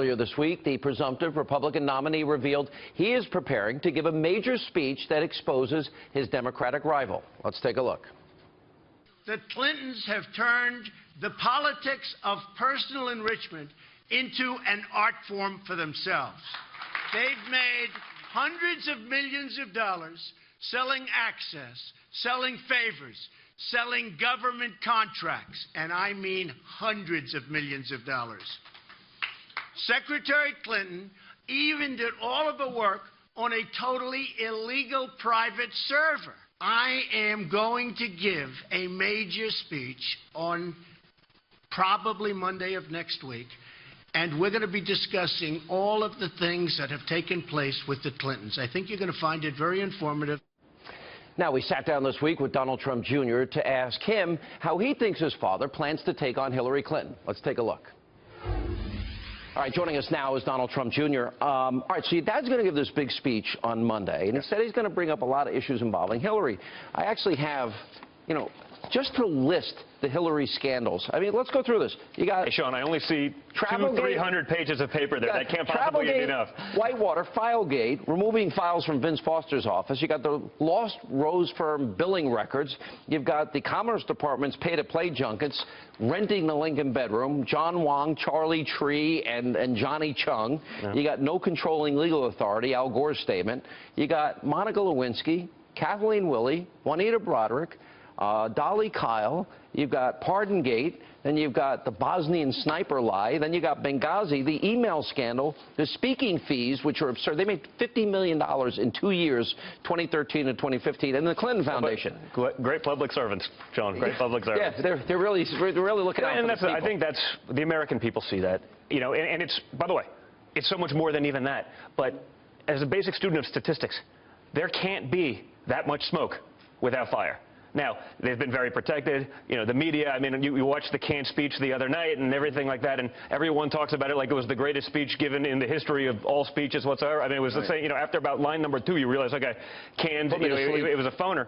Earlier this week, the presumptive Republican nominee revealed he is preparing to give a major speech that exposes his Democratic rival. Let's take a look. The Clintons have turned the politics of personal enrichment into an art form for themselves. They've made hundreds of millions of dollars selling access, selling favors, selling government contracts, and I mean hundreds of millions of dollars. Secretary Clinton even did all of the work on a totally illegal private server. I am going to give a major speech on probably Monday of next week, and we're going to be discussing all of the things that have taken place with the Clintons. I think you're going to find it very informative. Now, we sat down this week with Donald Trump Jr. to ask him how he thinks his father plans to take on Hillary Clinton. Let's take a look. All right, joining us now is Donald Trump Jr. All right, so your dad's going to give this big speech on Monday, and he said he's going to bring up a lot of issues involving Hillary. I actually have, just to list the Hillary scandals. I mean, let's go through this. You got... Hey, Sean, I only see 300 pages of paper there. That can't possibly be enough. Whitewater, Filegate, removing files from Vince Foster's office. You got the lost Rose Firm billing records. You've got the Commerce Department's pay-to-play junkets, renting the Lincoln bedroom, John Wong, Charlie Tree, and Johnny Chung. Yeah. You got no controlling legal authority, Al Gore's statement. You got Monica Lewinsky, Kathleen Willey, Juanita Broderick, Dolly Kyle, you've got Pardongate, then you've got the Bosnian sniper lie, then you got Benghazi, the email scandal, the speaking fees, which are absurd. They made $50 million in 2 years, 2013 and 2015, and the Clinton Foundation. Great public servants, John. Great public servants. Yeah, they're really looking out for the people. I think that's the American people see that, and it's, by the way, it's so much more than even that. But as a basic student of statistics, there can't be that much smoke without fire. Now, they've been very protected. The media, I mean, you watched the canned speech the other night and everything like that, and everyone talks about it like it was the greatest speech given in the history of all speeches whatsoever. I mean, it was the same, after about line number 2, you realize, okay, canned, it was a phoner.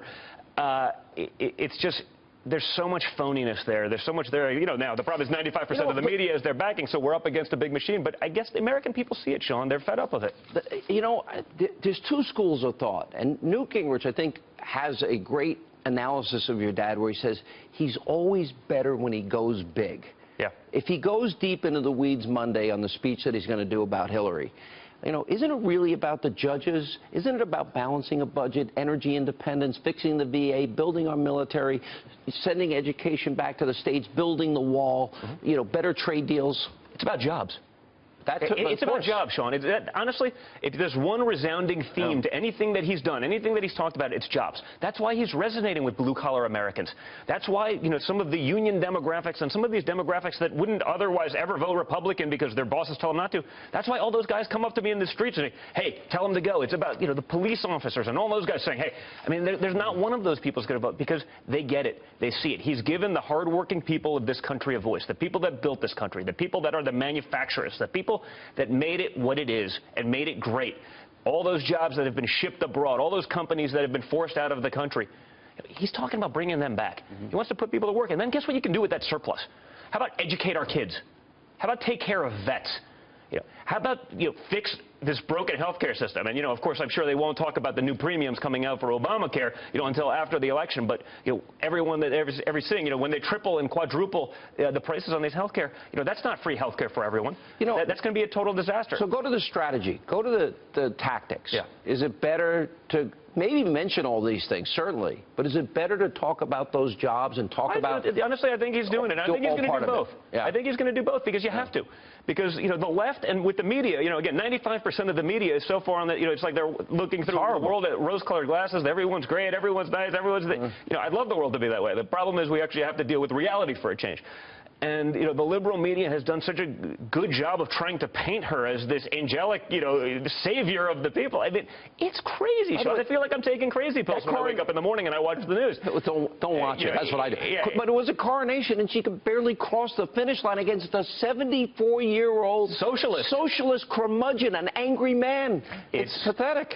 It's just, there's so much phoniness there. There's so much there. Now, the problem is 95% of the media is their backing, so we're up against a big machine. But I guess the American people see it, Sean. They're fed up with it. There's two schools of thought, and Newt Gingrich, I think, has a great analysis of your dad where he says he's always better when he goes big. Yeah. If he goes deep into the weeds Monday on the speech that he's going to do about Hillary, isn't it really about the judges? Isn't it about balancing a budget, energy independence, fixing the VA, building our military, sending education back to the states, building the wall, better trade deals? It's about jobs. It's about jobs, Sean. Honestly, if there's one resounding theme to anything that he's done, anything that he's talked about, it's jobs. That's why he's resonating with blue-collar Americans. That's why, some of the union demographics and some of these demographics that wouldn't otherwise ever vote Republican because their bosses tell them not to, that's why all those guys come up to me in the streets and say, hey, tell them to go. It's about, the police officers and all those guys saying, hey, I mean, there's not one of those people who's going to vote because they get it. They see it. He's given the hardworking people of this country a voice, the people that built this country, the people that are the manufacturers, the people that made it what it is and made it great. All those jobs that have been shipped abroad, all those companies that have been forced out of the country. He's talking about bringing them back. He wants to put people to work. And then guess what you can do with that surplus? How about educate our kids? How about take care of vets? How about, fix this broken health care system? And, of course, I'm sure they won't talk about the new premiums coming out for Obamacare, until after the election. But, everyone that every sitting, when they triple and quadruple the prices on these health care, that's not free health care for everyone. That's going to be a total disaster. So go to the strategy. Go to the tactics. Yeah. Is it better to maybe mention all these things, certainly, but is it better to talk about those jobs and talk about... Honestly, I think he's doing it. I think he's going to do both. Yeah. I think he's going to do both because you have to. Because, the left and with the media, again, 95% of the media is so far on the, it's like they're looking through the world at rose-colored glasses. Everyone's great, everyone's nice, everyone's... I'd love the world to be that way. The problem is we actually have to deal with reality for a change. And, the liberal media has done such a good job of trying to paint her as this angelic, savior of the people. I mean, it's crazy, Sean. I feel like I'm taking crazy pills when I wake up in the morning and I watch the news. Don't watch it. That's what I do. But it was a coronation, and she could barely cross the finish line against a 74-year-old socialist curmudgeon, an angry man. It's pathetic.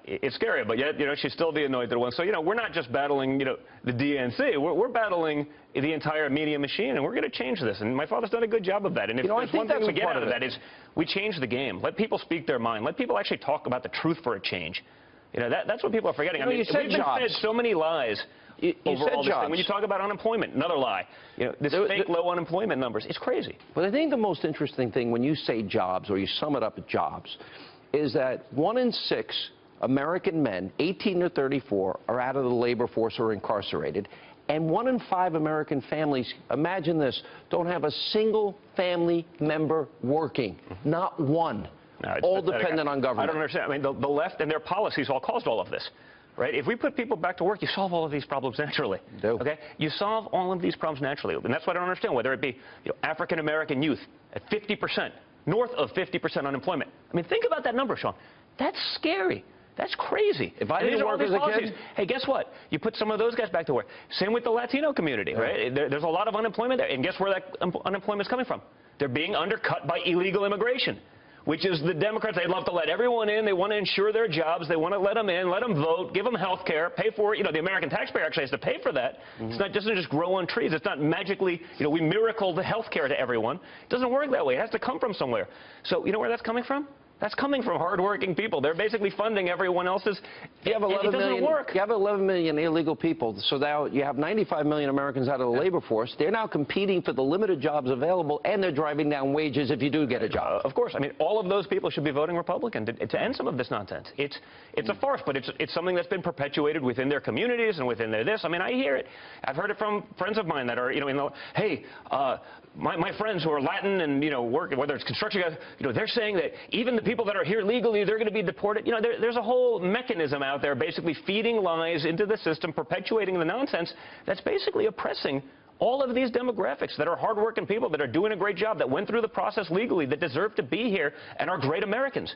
It's scary, but yet, she's still the anointed one. So, we're not just battling, the DNC. We're battling the entire media machine, and we're going to change this. And my father's done a good job of that. And if there's one thing we get out of that is we change the game. Let people speak their mind. Let people actually talk about the truth for a change. You know, that's what people are forgetting. I mean, we've been fed so many lies over all this thing. When you talk about unemployment, another lie. You know, this fake low unemployment numbers. It's crazy. But I think the most interesting thing when you say jobs, or you sum it up at jobs, is that 1 in 6 American men, 18 to 34, are out of the labor force or incarcerated. And 1 in 5 American families, imagine this, don't have a single family member working. Not one. No, all dependent on government. I don't understand. I mean, the left and their policies all caused all of this. Right? If we put people back to work, you solve all of these problems naturally. Okay? You solve all of these problems naturally. And that's what I don't understand, whether it be African-American youth at 50%, north of 50% unemployment. I mean, think about that number, Sean. That's scary. That's crazy. If I didn't work as a kid, hey, guess what? You put some of those guys back to work. Same with the Latino community, right? There's a lot of unemployment there. And guess where that unemployment is coming from? They're being undercut by illegal immigration, which is the Democrats. They'd love to let everyone in. They want to ensure their jobs. They want to let them in, let them vote, give them health care, pay for it. You know, the American taxpayer actually has to pay for that. It's not, doesn't just grow on trees. It's not magically, we miracle the health care to everyone. It doesn't work that way. It has to come from somewhere. So you know where that's coming from? That's coming from hardworking people. They're basically funding everyone else's. You have 11 it doesn't million, work. You have 11 million illegal people, so now you have 95 million Americans out of the labor force. They're now competing for the limited jobs available, and they're driving down wages if you do get a job. Of course. I mean, all of those people should be voting Republican to end some of this nonsense. It's a farce, but it's something that's been perpetuated within their communities and within their this. I mean, I hear it. I've heard it from friends of mine that are, hey, my friends who are Latin and, work, whether it's construction guys, they're saying that even the people that are here legally, they're going to be deported. There's a whole mechanism out there basically feeding lies into the system, perpetuating the nonsense that's basically oppressing all of these demographics that are hardworking people that are doing a great job, that went through the process legally, that deserve to be here and are great Americans.